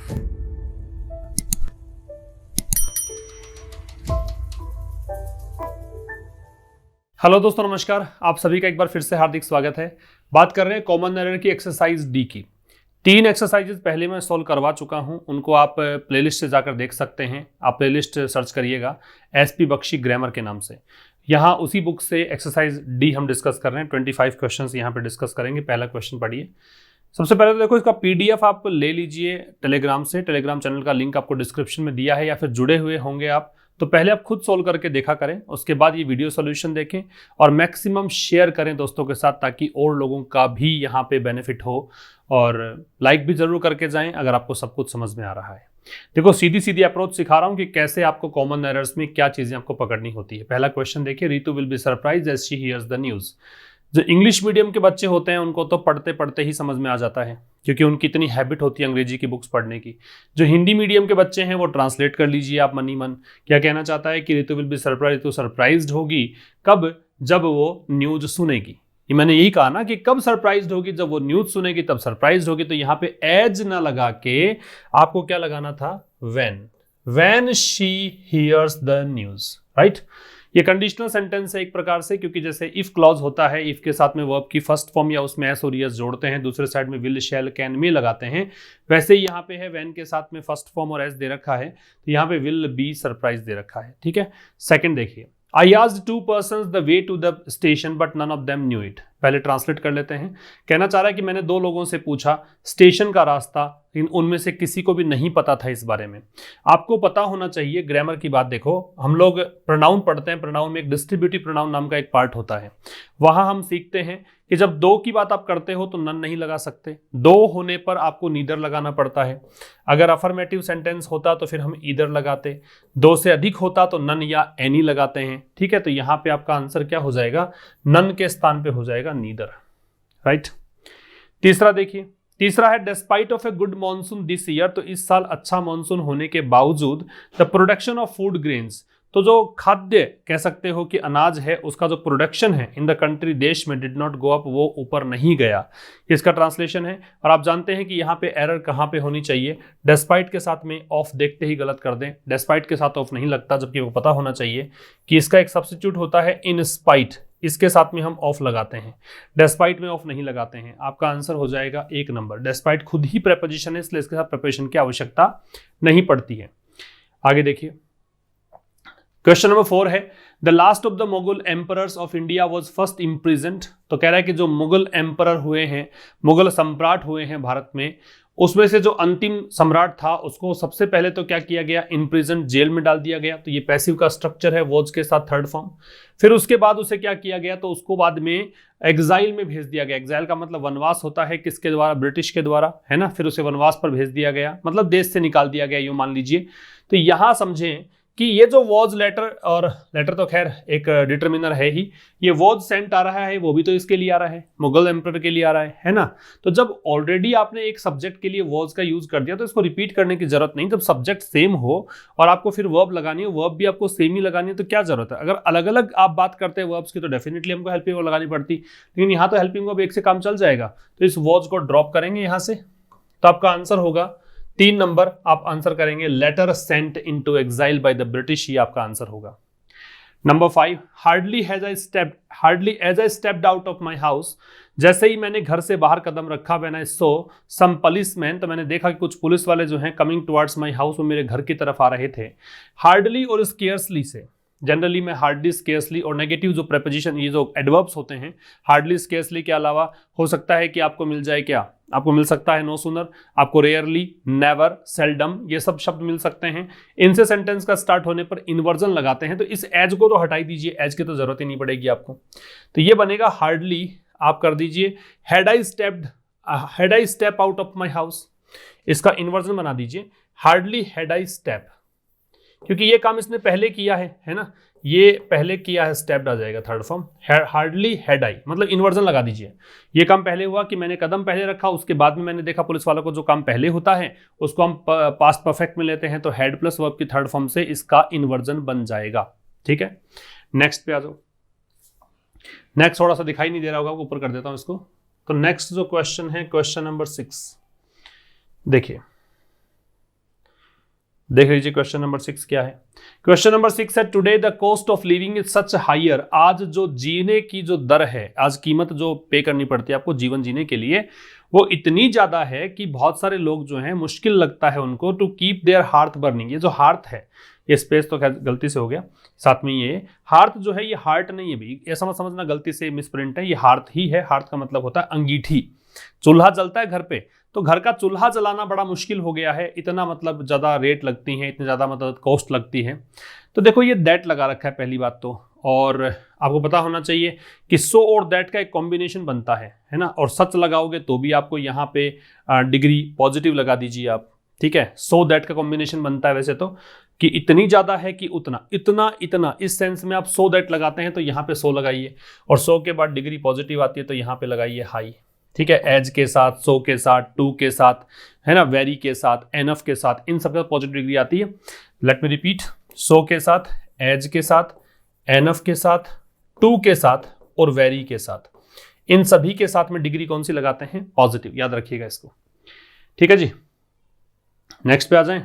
Hello दोस्तों, नमस्कार। आप सभी का एक बार फिर से हार्दिक स्वागत है। बात कर रहे हैं कॉमन एरर की एक्सरसाइज डी की। 3 एक्सरसाइजेज पहले मैं सॉल्व करवा चुका हूं, उनको आप प्लेलिस्ट से जाकर देख सकते हैं। आप प्लेलिस्ट सर्च करिएगा एसपी बख्शी ग्रामर के नाम से। यहाँ उसी बुक से एक्सरसाइज डी हम डिस्कस कर रहे हैं। 25 क्वेश्चंस यहाँ पे डिस्कस करेंगे। पहला क्वेश्चन पढ़िए। सबसे पहले तो देखो, इसका पीडीएफ आप ले लीजिए टेलीग्राम से। टेलीग्राम चैनल का लिंक आपको डिस्क्रिप्शन में दिया है, या फिर जुड़े हुए होंगे आप तो पहले आप खुद सोल्व करके देखा करें, उसके बाद ये वीडियो सॉल्यूशन देखें और मैक्सिमम शेयर करें दोस्तों के साथ, ताकि और लोगों का भी यहाँ पे बेनिफिट हो। और लाइक भी जरूर करके जाएं अगर आपको सब कुछ समझ में आ रहा है। देखो, सीधी सीधी अप्रोच सिखा रहा हूँ कि कैसे आपको कॉमन एरर्स में क्या चीजें आपको पकड़नी होती है। पहला क्वेश्चन देखिए, Ritu will be surprise as she hears the news. जो इंग्लिश मीडियम के बच्चे होते हैं उनको तो पढ़ते पढ़ते ही समझ में आ जाता है, क्योंकि उनकी इतनी हैबिट होती है अंग्रेजी की बुक्स पढ़ने की। जो हिंदी मीडियम के बच्चे हैं वो ट्रांसलेट कर लीजिए आप मन ही मन। क्या कहना चाहता है कि Ritu will be surprise, Ritu surprised होगी कब? जब वो न्यूज सुनेगी। ये मैंने यही कहा ना कि कब सरप्राइज्ड होगी, जब वो न्यूज सुनेगी तब सरप्राइज्ड होगी। तो यहाँ पे एज ना लगा के आपको क्या लगाना था? When she hears the news, right. ये कंडीशनल सेंटेंस है एक प्रकार से, क्योंकि जैसे इफ क्लॉज होता है, इफ के साथ में वर्ब की फर्स्ट फॉर्म या उसमें एस और यस जोड़ते हैं, दूसरे साइड में विल, शैल, कैन, में लगाते हैं, वैसे ही यहाँ पे है व्हेन के साथ में फर्स्ट फॉर्म और एस दे रखा है, तो यहाँ पे विल बी सरप्राइज दे रखा है। ठीक है। सेकंड देखिए, I asked 2 persons the way to the station but none of them knew it. पहले ट्रांसलेट कर लेते हैं। कहना चाह रहा है कि मैंने 2 लोगों से पूछा स्टेशन का रास्ता, लेकिन उनमें से किसी को भी नहीं पता था इस बारे में। आपको पता होना चाहिए, ग्रामर की बात देखो, हम लोग प्रोनाउन पढ़ते हैं, प्रोनाउन में एक डिस्ट्रीब्यूटिव प्रोनाउन नाम का एक पार्ट होता है। वहां हम सीखते हैं कि जब 2 की बात आप करते हो तो नन नहीं लगा सकते, 2 होने पर आपको नीदर लगाना पड़ता है। अगर अफर्मेटिव सेंटेंस होता तो फिर हम ईदर लगाते, 2 से अधिक होता तो नन या एनी लगाते हैं। ठीक है। तो यहां पे आपका आंसर क्या हो जाएगा? नन के स्थान पे हो जाएगा नीदर, राइट। तीसरा देखिए, तीसरा है despite of a good monsoon this year. तो इस साल अच्छा मॉनसून होने के बावजूद the production of food grains, तो जो खाद्य कह सकते हो कि अनाज है उसका जो प्रोडक्शन है इन द कंट्री, देश में, डिड नॉट गो अप, वो ऊपर नहीं गया। इसका ट्रांसलेशन है। और आप जानते हैं कि यहाँ पे एरर कहाँ पे होनी चाहिए? डिस्पाइट के साथ में ऑफ देखते ही गलत कर दें। डिस्पाइट के साथ ऑफ नहीं लगता, जबकि वो पता होना चाहिए कि इसका एक सब्स्टिट्यूट होता है इन स्पाइट, इसके साथ में हम ऑफ लगाते हैं, डिस्पाइट में ऑफ नहीं लगाते हैं। आपका आंसर हो जाएगा 1 नंबर। डिस्पाइट खुद ही प्रेपोजिशन है, इसलिए इसके साथ प्रेपोजिशन की आवश्यकता नहीं पड़ती है। आगे देखिए, क्वेश्चन नंबर 4 है the last of the Mughal emperors of India was first इम्प्रिजेंट। तो कह रहा है कि जो मुगल एम्परर हुए हैं, मुगल सम्राट हुए हैं भारत में, उसमें से जो अंतिम सम्राट था उसको सबसे पहले तो क्या किया गया? इम्प्रिजेंट, जेल में डाल दिया गया। तो ये पैसिव का स्ट्रक्चर है, वॉज के साथ थर्ड फॉर्म। फिर उसके बाद उसे क्या किया गया? तो उसको बाद में एग्जाइल में भेज दिया गया। एग्जाइल का मतलब वनवास होता है, किसके द्वारा? ब्रिटिश के द्वारा, है ना। फिर उसे वनवास पर भेज दिया गया, मतलब देश से निकाल दिया गया, यूं मान लीजिए। तो यहां समझें कि ये जो वॉज लेटर, और लेटर तो खैर एक डिटर्मिनर है ही, ये वॉज सेंट आ रहा है, वो भी तो इसके लिए आ रहा है, मुगल एम्परर के लिए आ रहा है ना। तो जब ऑलरेडी आपने एक सब्जेक्ट के लिए वॉज का यूज कर दिया तो इसको रिपीट करने की जरूरत नहीं। जब सब्जेक्ट सेम हो और आपको फिर वर्ब लगानी हो, वर्ब भी आपको सेम ही लगानी है, तो क्या जरूरत है? अगर अलग अलग आप बात करते हैं वर्ब्स की तो डेफिनेटली हमको हेल्पिंग वर्ब लगानी पड़ती, लेकिन यहाँ तो हेल्पिंग वर्ब एक से काम चल जाएगा। तो इस वॉज को ड्रॉप करेंगे यहाँ से, तो आपका आंसर होगा 3 नंबर। आप आंसर करेंगे later sent into exile by the British, ये आपका आंसर होगा। Number 5, hardly as I stepped out of my house. जैसे ही मैंने घर से बाहर कदम रखा, when I so some policeman, तो मैंने देखा कि कुछ पुलिस वाले जो हैं कमिंग टुवर्ड्स माई हाउस, वो मेरे घर की तरफ आ रहे थे। हार्डली और स्केर्सली से, जनरली में हार्डली, स्केर्सली और नेगेटिव जो प्रेपोजिशन, ये जो एडवर्ब्स होते हैं, हार्डली, स्केर्सली के अलावा हो सकता है कि आपको मिल जाए क्या? आपको मिल सकता है नो सूनर, आपको रेयरली, नेवर, सेल्डम, ये सब शब्द मिल सकते हैं। इनसे सेंटेंस का स्टार्ट होने पर इन्वर्जन लगाते हैं, तो इस एज को तो हटाई दीजिए, एज की तो जरूरत ही नहीं पड़ेगी आपको। तो ये बनेगा हार्डली, आप कर दीजिए had I step out of my house, इसका इन्वर्जन बना दीजिए हार्डली हैड आई स्टेप, क्योंकि ये काम इसने पहले किया है ना, ये पहले किया है, स्टेप्ड आ जाएगा third form. Hardly had I, मतलब इन्वर्जन लगा दीजिए। ये काम पहले हुआ कि मैंने कदम पहले रखा, उसके बाद में मैंने देखा पुलिस वालों को, जो काम पहले होता है उसको हम पास्ट परफेक्ट में लेते हैं, तो हैड प्लस वर्ब की थर्ड फॉर्म से इसका इन्वर्जन बन जाएगा। ठीक है, नेक्स्ट पे आ जाओ। नेक्स्ट थोड़ा सा दिखाई नहीं दे रहा होगा, ऊपर कर देता हूं इसको। तो नेक्स्ट जो क्वेश्चन है, क्वेश्चन नंबर 6 देखिए, देख लीजिए क्वेश्चन नंबर 6 क्या है। क्वेश्चन नंबर 6 है today the cost of living is such higher. आज जो जीने की जो दर है, आज कीमत जो पे करनी पड़ती है आपको जीवन जीने के लिए, वो इतनी ज्यादा है कि बहुत सारे लोग जो हैं मुश्किल लगता है उनको to keep their hearth burning. ये जो हार्थ है, ये स्पेस तो गलती से हो गया, साथ में ये हार्थ जो है ये हार्ट नहीं है भी, ये समझना गलती से मिसप्रिंट है, ये हार्थ ही है। हार्थ का मतलब होता है अंगीठी। चूल्हा जलता है घर पे, तो घर का चूल्हा जलाना बड़ा मुश्किल हो गया है, इतना मतलब ज़्यादा रेट लगती है, इतनी ज़्यादा मतलब कॉस्ट लगती है। तो देखो ये दैट लगा रखा है पहली बात तो, और आपको पता होना चाहिए कि सो और दैट का एक कॉम्बिनेशन बनता है ना। और सच लगाओगे तो भी आपको यहाँ पे डिग्री पॉजिटिव लगा दीजिए आप, ठीक है। सो दैट का कॉम्बिनेशन बनता है वैसे तो कि इतनी ज़्यादा है कि उतना, इतना इतना, इस सेंस में आप सो दैट लगाते हैं तो यहाँ पे सो लगाइए, और सो के बाद डिग्री पॉजिटिव आती है तो यहाँ पे लगाइए हाई, ठीक है। एज के साथ, सो के साथ, टू के साथ, है ना, वेरी के साथ, एनफ के साथ, इन सब के साथ पॉजिटिव डिग्री आती है। लेट मी रिपीट, सो के साथ, एज के साथ, एनफ के साथ, टू के साथ और वेरी के साथ, इन सभी के साथ में डिग्री कौन सी लगाते हैं? पॉजिटिव। याद रखिएगा इसको, ठीक है जी। नेक्स्ट पे आ जाएं।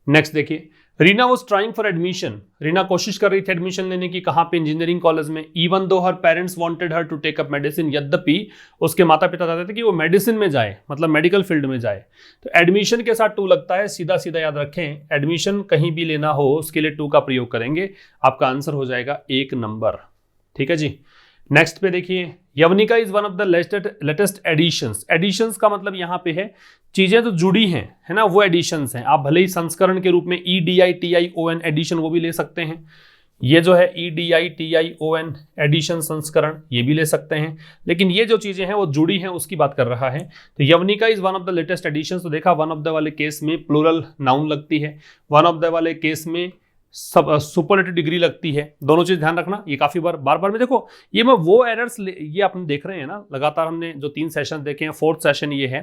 नेक्स्ट देखिए, Reena was trying for admission. Reena कोशिश कर रही थी एडमिशन लेने की, कहाँ पे? इंजीनियरिंग कॉलेज में। Even though her parents wanted her to take up medicine, यद्यपि उसके माता पिता चाहते थे कि वो मेडिसिन में जाए, मतलब मेडिकल फील्ड में जाए। तो एडमिशन के साथ टू लगता है, सीधा सीधा याद रखें, एडमिशन कहीं भी लेना हो उसके लिए टू का प्रयोग करेंगे, आपका आंसर हो जाएगा 1 नंबर, ठीक है जी। नेक्स्ट पे देखिए, Yavanika is one of the latest additions. Additions का मतलब यहाँ पे है चीजें तो जुड़ी हैं, है ना, वो एडिशंस हैं। आप भले ही संस्करण के रूप में EDITION एडिशन वो भी ले सकते हैं, ये जो है EDITION एडिशन संस्करण ये भी ले सकते हैं, लेकिन ये जो चीजें हैं वो जुड़ी हैं उसकी बात कर रहा है। तो Yavanika is one of the latest additions, तो देखा वन ऑफ द वाले केस में प्लूरल नाउन लगती है, वन ऑफ द वाले केस में सब सुपरलेटिव डिग्री लगती है। दोनों चीज ध्यान रखना, ये काफी बार में देखो, ये मैं वो एरर्स ये आपने देख रहे हैं ना, लगातार हमने जो 3 सेशन देखे हैं, 4th सेशन ये है,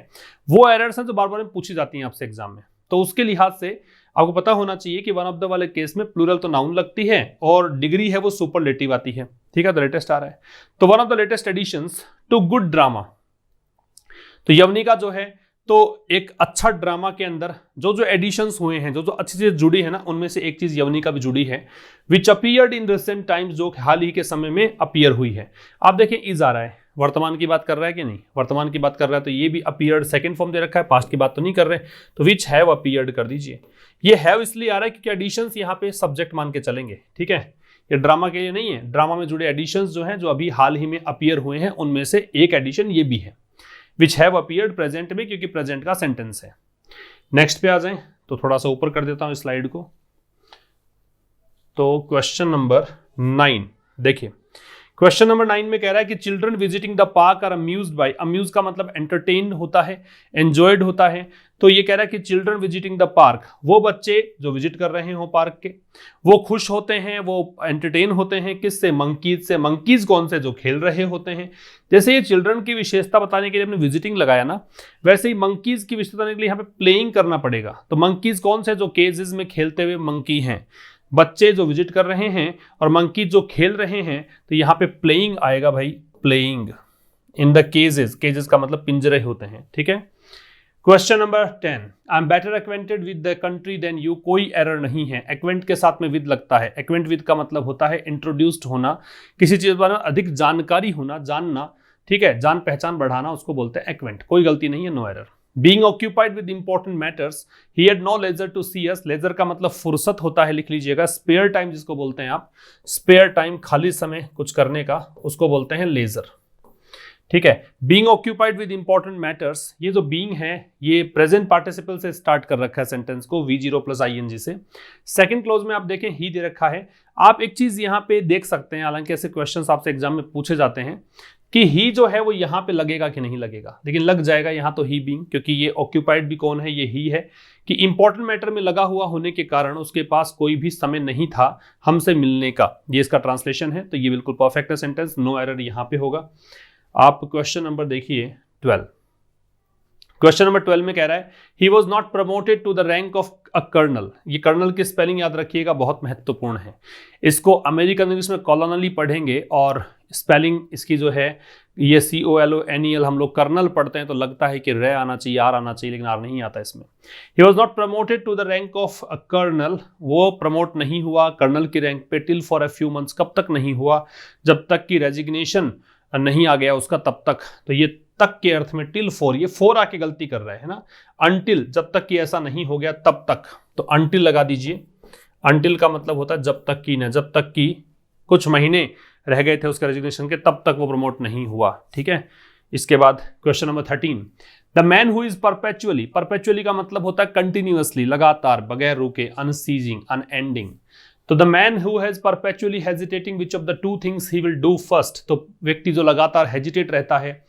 वो एरर्स हैं जो बार में पूछी जाती हैं आपसे एग्जाम में। तो उसके लिहाज से आपको पता होना चाहिए कि वन ऑफ द वाले केस में प्लूरल तो नाउन लगती है और डिग्री है वो सुपरलेटिव आती है, ठीक है। तो लेटेस्ट आ रहा है, तो one of the latest additions to good drama. तो यवनिका जो है, तो एक अच्छा ड्रामा के अंदर जो जो एडिशंस हुए हैं, जो जो अच्छी चीज जुड़ी है ना, उनमें से एक चीज यवनिका भी जुड़ी है, विच अपीयर्ड इन रिसेंट टाइम्स, जो हाल ही के समय में अपीयर हुई है। आप देखें इज आ रहा है, वर्तमान की बात कर रहा है कि नहीं? वर्तमान की बात कर रहा है, तो ये भी अपीयर्ड सेकंड फॉर्म दे रखा है, पास्ट की बात तो नहीं कर रहे, तो विच हैव अपीयर्ड कर दीजिए। ये हैव इसलिए आ रहा है क्योंकि एडिशंस यहाँ पे सब्जेक्ट मान के चलेंगे, ठीक है। ये ड्रामा के लिए नहीं है, ड्रामा में जुड़े एडिशंस जो हैं, जो अभी हाल ही में अपीयर हुए हैं, उनमें से एक एडिशन ये भी है, विच हैव अपीयर्ड प्रेजेंट में, क्योंकि प्रेजेंट का सेंटेंस है। नेक्स्ट पे आ जाएं, तो थोड़ा सा ऊपर कर देता हूं स्लाइड को। तो क्वेश्चन नंबर 9 देखिए, क्वेश्चन नंबर 9 में कह रहा है कि children visiting the park are amused by, amuse का मतलब एंटरटेन्ड होता है, एंजॉयड होता है। तो ये कह रहा है कि चिल्ड्रन विजिटिंग द पार्क, वो बच्चे जो विजिट कर रहे हो पार्क के, वो खुश होते हैं, वो एंटरटेन होते हैं, किससे? मंकीज से। मंकीज कौन से? जो खेल रहे होते हैं। जैसे ये चिल्ड्रन की विशेषता बताने के लिए हमने विजिटिंग लगाया ना, वैसे ही मंकीज की विशेषता बताने के लिए यहाँ पे प्लेइंग करना पड़ेगा। तो मंकीज कौन से? जो केजेस में खेलते हुए मंकी हैं, बच्चे जो विजिट कर रहे हैं और मंकी जो खेल रहे हैं, तो यहाँ पे प्लेइंग आएगा भाई, प्लेइंग इन द केजेस। केजेस का मतलब पिंजरे होते हैं, ठीक है। Question number 10, I am better acquainted with the country than you. कोई एरर नहीं है, एक्वेंट के साथ में विद लगता है। एक्वेंट विद का मतलब होता है इंट्रोड्यूस्ड होना, किसी चीज पर अधिक जानकारी होना, जानना, ठीक है, जान पहचान बढ़ाना, उसको बोलते हैं एक्वेंट। कोई गलती नहीं है, no error. Being occupied with important matters, he had no leisure to see us. Leisure का मतलब फुर्सत होता है, लिख लीजिएगा। स्पेयर टाइम जिसको बोलते हैं आप, स्पेयर टाइम, खाली समय कुछ करने का, उसको बोलते हैं लेजर, ठीक है। Being occupied with important matters, ये जो being है ये प्रेजेंट पार्टिसिपल से स्टार्ट कर रखा है सेंटेंस को, V0 + ing से। सेकंड क्लोज में आप देखें ही दे रखा है। आप एक चीज यहाँ पे देख सकते हैं, हालांकि ऐसे क्वेश्चंस आपसे एग्जाम में पूछे जाते हैं कि ही जो है वो यहाँ पे लगेगा कि नहीं लगेगा, लेकिन लग जाएगा यहाँ तो ही बीइंग, क्योंकि ये ऑक्यूपाइड भी कौन है? ये ही है, कि इंपॉर्टेंट मैटर में लगा हुआ होने के कारण उसके पास कोई भी समय नहीं था हमसे मिलने का, ये इसका ट्रांसलेशन है। तो ये बिल्कुल परफेक्ट है सेंटेंस, नो एरर यहाँ पे होगा। आप क्वेश्चन नंबर देखिए 12। क्वेश्चन नंबर 12 में कह रहा है he was not promoted to the rank of a colonel. ये कर्नल की स्पेलिंग याद रखिएगा, बहुत महत्वपूर्ण है। इसको अमेरिकन इंग्लिश में कॉलोनली पढ़ेंगे और स्पेलिंग इसकी जो है ये COLONEL, हम लोग कर्नल पढ़ते हैं तो लगता है कि रे आना चाहिए, आर आना चाहिए, लेकिन आर नहीं आता इसमें। He was not promoted to the rank of a colonel, वो प्रमोट नहीं हुआ कर्नल की रैंक पे till for a few months, कब तक नहीं हुआ, जब तक कि रेजिग्नेशन नहीं आ गया उसका तब तक। तो ये तक के अर्थ में टिल फॉर, ये फॉर आके गलती कर रहा है ना, अनटिल, जब तक कि ऐसा नहीं हो गया तब तक, तो अनटिल लगा दीजिए। अनटिल का मतलब होता है जब तक कि न, जब तक कि कुछ महीने रह गए थे उसके रेजिग्नेशन के तब तक वो प्रमोट नहीं हुआ, ठीक है। इसके बाद question number 13, the man who is perpetually, perpetually का मतलब होता है कंटिन्यूअसली, लगातार, बगैर रुके, अनसीजिंग, अनएंडिंग। तो the man who has perpetually hesitating which of the two things he will do first, तो व्यक्ति जो लगातार हेजिटेट रहता है,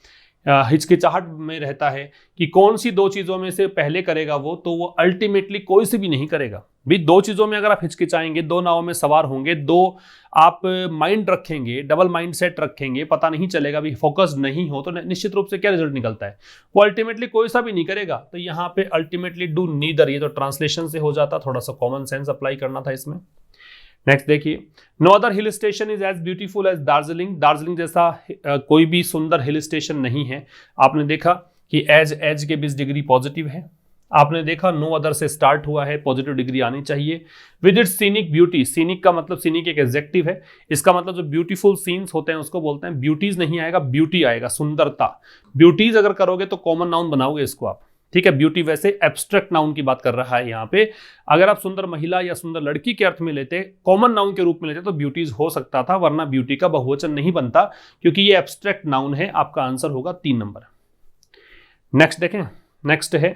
हिचकिचाहट में रहता है कि कौन सी दो चीजों में से पहले करेगा वो, तो वो अल्टीमेटली कोई से भी नहीं करेगा। भी दो चीजों में अगर आप हिचकिचाएंगे, दो नावों में सवार होंगे, दो आप माइंड रखेंगे, डबल माइंड सेट रखेंगे, पता नहीं चलेगा, भी फोकस्ड नहीं हो, तो निश्चित रूप से क्या रिजल्ट निकलता है, वो अल्टीमेटली कोई सा भी नहीं करेगा। तो यहाँ पे अल्टीमेटली डू नीदर, ये तो ट्रांसलेशन से हो जाता, थोड़ा सा कॉमन सेंस अप्लाई करना था इसमें। नेक्स्ट देखिए, no other hill station is as beautiful as Darjeeling, Darjeeling जैसा कोई भी सुंदर हिल स्टेशन नहीं है। आपने देखा कि एज के 20 डिग्री पॉजिटिव है, आपने देखा नो अदर से स्टार्ट हुआ है, पॉजिटिव डिग्री आनी चाहिए। With its scenic beauty, scenic का मतलब, सीनिक एक एडजेक्टिव है, इसका मतलब जो ब्यूटीफुल सीन्स होते हैं उसको बोलते हैं। ब्यूटीज नहीं आएगा, ब्यूटी आएगा, सुंदरता। ब्यूटीज अगर करोगे तो कॉमन नाउन बनाओगे इसको आप, ठीक है। ब्यूटी वैसे एब्स्ट्रैक्ट नाउन की बात कर रहा है यहाँ पे। अगर आप सुंदर महिला या सुंदर लड़की के अर्थ में लेते, कॉमन नाउन के रूप में लेते, तो ब्यूटीज हो सकता था, वरना ब्यूटी का बहुवचन नहीं बनता, क्योंकि ये एब्स्ट्रैक्ट नाउन है। आपका आंसर होगा 3 नंबर। नेक्स्ट देखें, नेक्स्ट है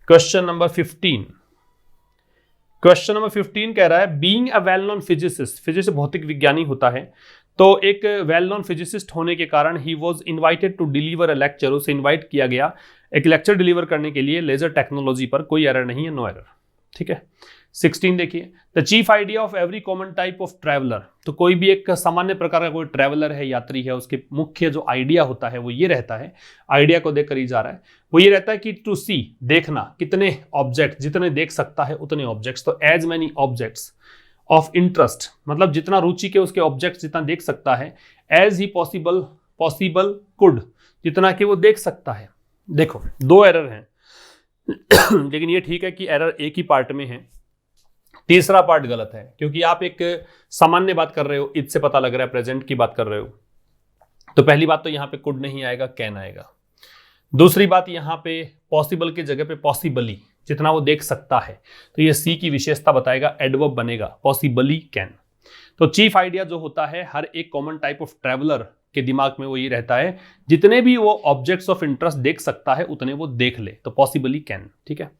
क्वेश्चन नंबर 15। क्वेश्चन नंबर 15 कह रहा है being a well known physicist, physicist भौतिक विज्ञानी होता है, तो एक वेल नोन फिजिसिस्ट होने के कारण he was invited to deliver a lecture, उसे इन्वाइट किया गया एक लेक्चर डिलीवर करने के लिए लेजर टेक्नोलॉजी पर। कोई एरर नहीं है, नो एरर, ठीक है। 16 देखिए, the chief idea of every common type of traveller, तो कोई भी एक सामान्य प्रकार का कोई ट्रैवलर है, यात्री है, उसके मुख्य जो आइडिया होता है वो ये रहता है, आइडिया को देख कर ही जा रहा है, वो ये रहता है कि टू सी, देखना, कितने ऑब्जेक्ट, जितने देख सकता है उतने ऑब्जेक्ट्स, तो as many objects of interest, मतलब जितना रुचि के उसके ऑब्जेक्ट जितना देख सकता है, एज ही पॉसिबल कुड, जितना कि वो देख सकता है। देखो 2 एरर हैं लेकिन ये ठीक है कि एरर एक ही पार्ट में है, तीसरा पार्ट गलत है, क्योंकि आप एक सामान्य बात कर रहे हो, इससे पता लग रहा है प्रेजेंट की बात कर रहे हो। तो पहली बात तो यहाँ पे कुड नहीं आएगा, कैन आएगा। दूसरी बात, यहाँ पे पॉसिबल की जगह पे पॉसिबली, जितना वो देख सकता है, तो ये सी की विशेषता बताएगा, एडवर्ब बनेगा, पॉसिबली कैन। तो चीफ आइडिया जो होता है हर एक कॉमन टाइप ऑफ ट्रैवलर के दिमाग में वो ये रहता है, जितने भी वो ऑब्जेक्ट्स ऑफ इंटरेस्ट देख सकता है उतने वो देख ले, तो पॉसिबली कैन, ठीक है।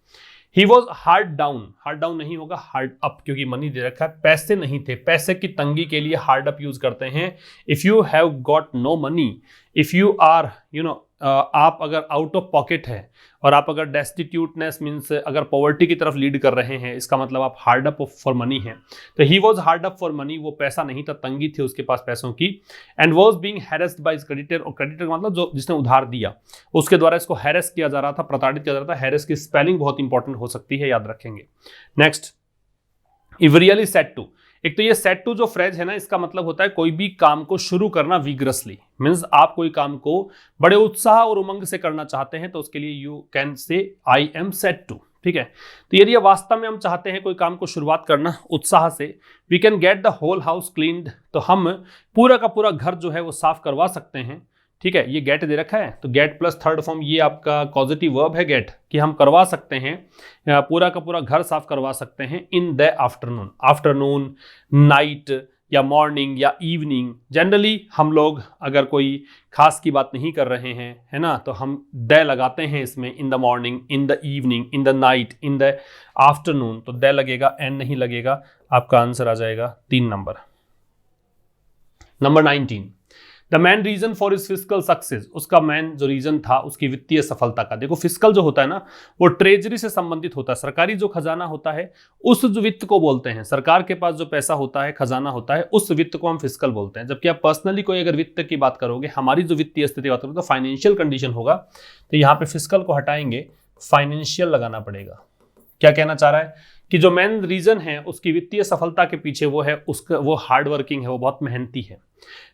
ही वॉज हार्ड डाउन नहीं होगा, हार्ड अप, क्योंकि मनी दे रखा है, पैसे नहीं थे, पैसे की तंगी के लिए हार्ड अप यूज करते हैं। If you have got no money, if you are आप अगर आउट ऑफ पॉकेट है और आप अगर डेस्टिट्यूटनेस मीन्स अगर पॉवर्टी की तरफ लीड कर रहे हैं, इसका मतलब आप हार्ड अप फॉर मनी हैं। तो he was hard up for money, वो पैसा नहीं था, तंगी थी उसके पास पैसों की। And was being harassed by creditor, और क्रेडिटर का मतलब जो जिसने उधार दिया उसके द्वारा इसको हैरेस किया जा रहा था, प्रताड़ित किया जा रहा था। हैरेस की स्पेलिंग बहुत इंपॉर्टेंट हो सकती है, याद रखेंगे। Next, if really set to, एक तो ये सेट टू जो फ्रेज है ना, इसका मतलब होता है कोई भी काम को शुरू करना विग्रसली, मीन्स आप कोई काम को बड़े उत्साह और उमंग से करना चाहते हैं, तो उसके लिए you can say I am set to, ठीक है। तो यदि वास्तव में हम चाहते हैं कोई काम को शुरुआत करना उत्साह से, we can get the whole house cleaned, तो हम पूरा का पूरा घर जो है वो साफ करवा सकते हैं, ठीक है। ये गेट दे रखा है, तो गेट प्लस थर्ड फॉर्म, ये आपका कॉजेटिव वर्ब है गेट, कि हम करवा सकते हैं, पूरा का पूरा घर साफ करवा सकते हैं इन द आफ्टरनून, आफ्टरनून, नाइट या मॉर्निंग या इवनिंग। जनरली हम लोग अगर कोई खास की बात नहीं कर रहे हैं, है ना, तो हम द लगाते हैं इसमें, in the morning, in the evening, in the night, in the afternoon, तो द लगेगा, एन नहीं लगेगा। आपका आंसर आ जाएगा 3 नंबर। Number 19, the main reason for is fiscal success, उसका मैन जो रीजन था उसकी वित्तीय सफलता का। देखो फिस्कल जो होता है ना वो ट्रेजरी से संबंधित होता है, सरकारी जो खजाना होता है उस जो वित्त को बोलते हैं। सरकार के पास जो पैसा होता है, खजाना होता है, उस वित्त को हम फिस्कल बोलते हैं। जबकि आप पर्सनली कोई अगर वित्त की बात करोगे, हमारी जो वित्तीय स्थिति बात करोगे तो फाइनेंशियल कंडीशन होगा, तो यहाँ पे फिस्कल को हटाएंगे, फाइनेंशियल लगाना पड़ेगा। क्या कहना चाह रहा है कि जो मेन रीजन है उसकी वित्तीय सफलता के पीछे वो है उसका, वो हार्ड वर्किंग है, वो बहुत मेहनती है।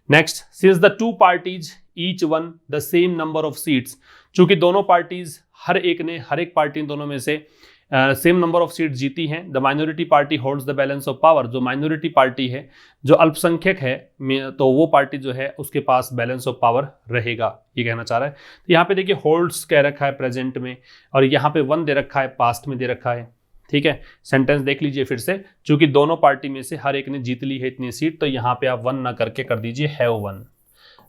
Next, since the two parties each one the same number of seats, चूंकि दोनों पार्टीज हर एक पार्टी दोनों में से सेम नंबर ऑफ सीट जीती हैं, the minority party holds the balance of power, जो माइनॉरिटी पार्टी है, जो अल्पसंख्यक है, तो वो पार्टी जो है उसके पास बैलेंस ऑफ पावर रहेगा, ये कहना चाह रहा है। तो यहाँ पे देखिए होल्ड्स कह रखा है प्रेजेंट में, और यहाँ पे वन दे रखा है, पास्ट में दे रखा है। ठीक है, सेंटेंस देख लीजिए फिर से, चूंकि दोनों पार्टी में से हर एक ने जीत ली है इतनी सीट, तो यहाँ पे आप वन ना करके कर दीजिए हैव वन।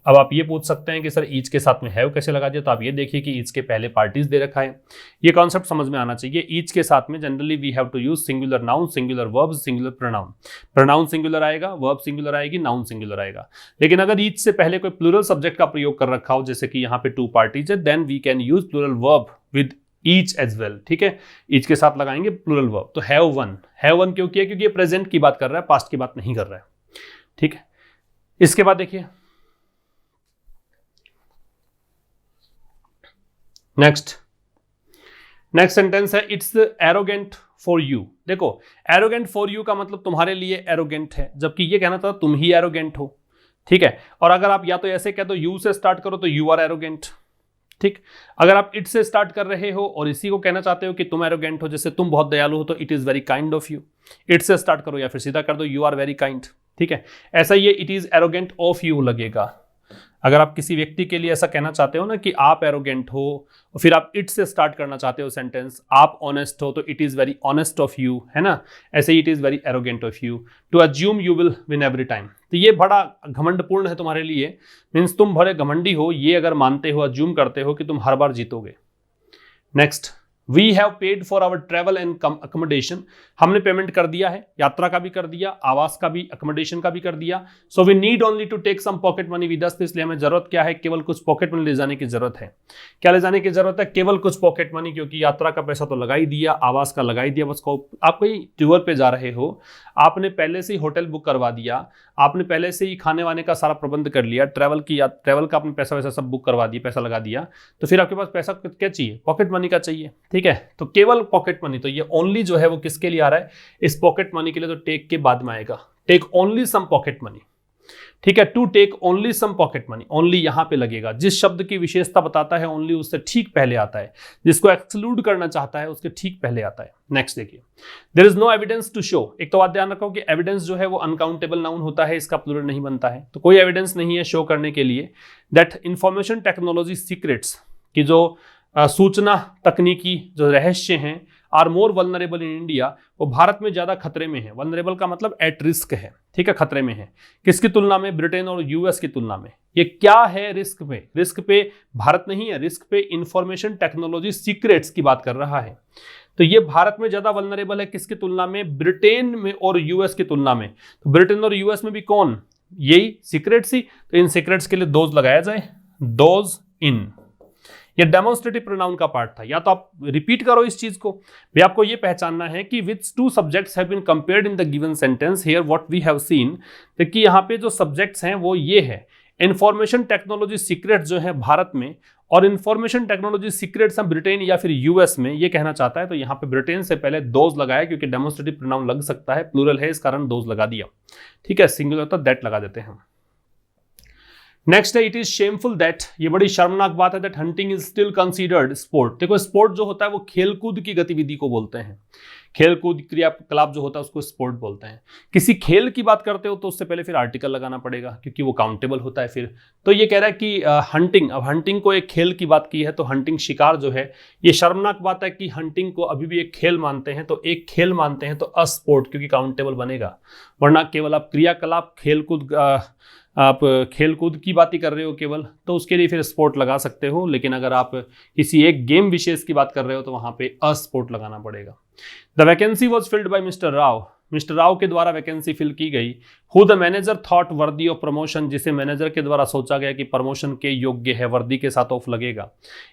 अब आप ये पूछ सकते हैं कि सर ईच के साथ में हैव कैसे लगा दिया, तो आप ये देखिए कि ईच के पहले पार्टीज दे रखा है, ये कॉन्सेप्ट समझ में आना चाहिए। ईच के साथ में generally we have to use singular noun, singular verb, singular pronoun. Pronoun singular आएगा, वर्ब सिंगुलर आएगी, नाउन सिंगुलर आएगा। लेकिन अगर ईच से पहले कोई प्लूरल सब्जेक्ट का प्रयोग कर रखा हो, जैसे कि यहाँ पे टू पार्टीज है, then we can use plural verb with each as well. ठीक है, ईच के साथ लगाएंगे प्लूरल वर्ब। तो हैव वन क्यों किया, क्योंकि ये प्रेजेंट की बात कर रहा है, पास्ट की बात नहीं कर रहा है। ठीक है, इसके बाद देखिए नेक्स्ट सेंटेंस है, इट्स एरोगेंट फॉर यू। देखो एरोगेंट फॉर यू का मतलब तुम्हारे लिए एरोगेंट है, जबकि ये कहना था तुम ही एरोगेंट हो। ठीक है, और अगर आप या तो ऐसे कह दो यू से स्टार्ट करो तो यू आर एरोगेंट। ठीक, अगर आप इट से स्टार्ट कर रहे हो और इसी को कहना चाहते हो कि तुम एरोगेंट हो, जैसे तुम बहुत दयालु हो, तो it is very kind of you. It से स्टार्ट करो या फिर सीधा कर दो यू आर वेरी काइंड। ठीक है, ऐसा ये it is arrogant of you लगेगा। अगर आप किसी व्यक्ति के लिए ऐसा कहना चाहते हो ना कि आप एरोगेंट हो, और फिर आप इट से स्टार्ट करना चाहते हो सेंटेंस, आप ऑनेस्ट हो, तो it is very honest of you, है ना। ऐसे it is very arrogant of you to assume you will win every time. तो ये बड़ा घमंडपूर्ण है तुम्हारे लिए, मीन्स तुम बड़े घमंडी हो, ये अगर मानते हो, अज्यूम करते हो कि तुम हर बार जीतोगे। Next, we have paid for our travel and accommodation, हमने पेमेंट कर दिया है, यात्रा का भी कर दिया, आवास का भी, अकोमोडेशन का भी कर दिया। So we need only to take some pocket money with us, इसलिए हमें जरूरत क्या है, केवल कुछ पॉकेट मनी ले जाने की जरूरत है। क्या ले जाने की जरूरत है, केवल कुछ पॉकेट मनी, क्योंकि यात्रा का पैसा तो लगा ही दिया, आवास का लगा ही दिया। बस आप कोई टूर पे जा रहे हो, आपने पहले से ही होटल बुक करवा दिया, आपने पहले से ही खाने वाने का सारा प्रबंध कर लिया, ट्रैवल का आपने पैसा वैसा सब बुक करवा दिया, पैसा लगा दिया, तो फिर आपके पास पैसा क्या चाहिए, पॉकेट मनी का चाहिए। ठीक है, तो केवल पॉकेट मनी, तो ये ओनली जो है वो किसके लिए आ रहा है, इस पॉकेट मनी के लिए, तो टेक के बाद में आएगा, take only some pocket money. ठीक है, to take only some pocket money, only यहां पे लगेगा, जिस शब्द की विशेषता बताता है ओनली उससे ठीक पहले आता है, जिसको एक्सक्लूड करना चाहता है उसके ठीक पहले आता है। नेक्स्ट देखिए, there is no evidence to show, एक तो बात ध्यान रखो कि एविडेंस जो है वो अनकाउंटेबल नाउन होता है, इसका प्लूरल नहीं बनता है, तो कोई एविडेंस नहीं है शो करने के लिए दैट इंफॉर्मेशन टेक्नोलॉजी सीक्रेट्स, की जो सूचना तकनीकी जो रहस्य हैं, are more vulnerable in India, वो भारत में ज्यादा खतरे में है। वल्नरेबल का मतलब एट रिस्क है। ठीक है, खतरे में है, किसकी तुलना में, ब्रिटेन और यूएस की तुलना में। ये क्या है, रिस्क पे, रिस्क पे भारत नहीं है, रिस्क पे इंफॉर्मेशन टेक्नोलॉजी सीक्रेट्स की बात कर रहा है। तो ये भारत में ज्यादा वल्नरेबल है, किसकी तुलना में, ब्रिटेन में और यूएस की तुलना में। तो ब्रिटेन और यूएस में भी कौन, यही सीक्रेट्स ही, तो इन सीक्रेट्स के लिए दोज लगाया जाए, दोज इन। ये डेमोन्स्ट्रेटिव प्रोनाउन का पार्ट था, या तो आप रिपीट करो इस चीज को भी, आपको ये पहचानना है कि which two subjects have been compared in the given sentence here what we have seen, कि यहाँ पे जो सब्जेक्ट्स हैं वो ये है, इंफॉर्मेशन टेक्नोलॉजी सीक्रेट्स जो है भारत में, और इंफॉर्मेशन टेक्नोलॉजी सीक्रेट्स हैं ब्रिटेन या फिर यूएस में, ये कहना चाहता है। तो यहाँ पे ब्रिटेन से पहले दोज लगाया, क्योंकि डेमोन्स्ट्रेटिव प्रोनाउन लग सकता है, प्लूरल है, इस कारण दोज लगा दिया। ठीक है, सिंगुलर तो दैट लगा देते हैं। नेक्स्ट है, इट इज शेमफुल दैट, ये बड़ी शर्मनाक बात है, that hunting is still considered sport. देखो स्पोर्ट जो होता है वो खेलकूद की गतिविधि को बोलते हैं, खेलकूद क्रियाकलाप जो होता है उसको स्पोर्ट बोलते हैं। किसी खेल की बात करते हो तो उससे पहले फिर आर्टिकल लगाना पड़ेगा, क्योंकि वो काउंटेबल होता है फिर। तो ये कह रहा है कि हंटिंग, अब हंटिंग को एक खेल की बात की है, तो हंटिंग शिकार जो है, ये शर्मनाक बात है कि हंटिंग को अभी भी एक खेल मानते हैं, तो एक खेल मानते हैं तो अस्पोर्ट, क्योंकि काउंटेबल बनेगा, वरना केवल आप क्रियाकलाप खेलकूद, आप खेलकूद की बात ही कर रहे हो केवल, तो उसके लिए फिर स्पोर्ट लगा सकते हो। लेकिन अगर आप किसी एक गेम विशेष की बात कर रहे हो तो वहां पे अस्पोर्ट लगाना पड़ेगा। The vacancy was filled by mister Rao, mister Rao के द्वारा वैकेंसी फिल की गई। Who the manager thought worthy of promotion, जिसे मैनेजर के द्वारा सोचा गया कि प्रमोशन के योग्य है, वर्दी के साथ ऑफ लगेगा।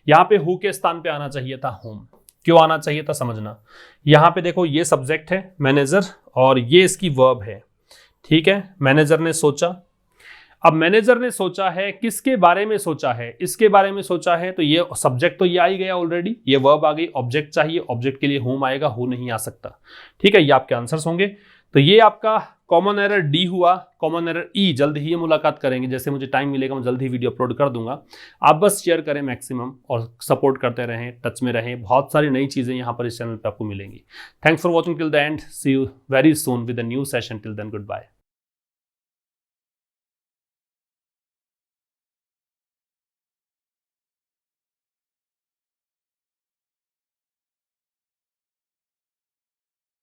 यहाँ पे हु के स्थान पे आना चाहिए था होम। क्यों आना चाहिए था समझना। यहाँ पे देखो ये सब्जेक्ट है मैनेजर और ये इसकी वर्ब है, ठीक है। मैनेजर ने सोचा, अब मैनेजर ने सोचा है, किसके बारे में सोचा है, इसके बारे में सोचा है, तो ये सब्जेक्ट तो ये आ ही गया ऑलरेडी, ये वर्ब आ गई। ऑब्जेक्ट चाहिए, ऑब्जेक्ट के लिए होम आएगा, हु नहीं आ सकता, ठीक है। ये आपके आंसर्स होंगे। तो ये आपका कॉमन एरर डी हुआ। कॉमन एरर ई जल्द ही मुलाकात करेंगे, जैसे मुझे टाइम मिलेगा मैं जल्द ही वीडियो अपलोड कर दूंगा। आप बस शेयर करें मैक्सिमम और सपोर्ट करते रहें, टच में रहें। बहुत सारी नई चीज़ें यहाँ पर इस चैनल पर आपको मिलेंगी। Thanks for watching till the end. See you very soon with a new session. Till then good bye.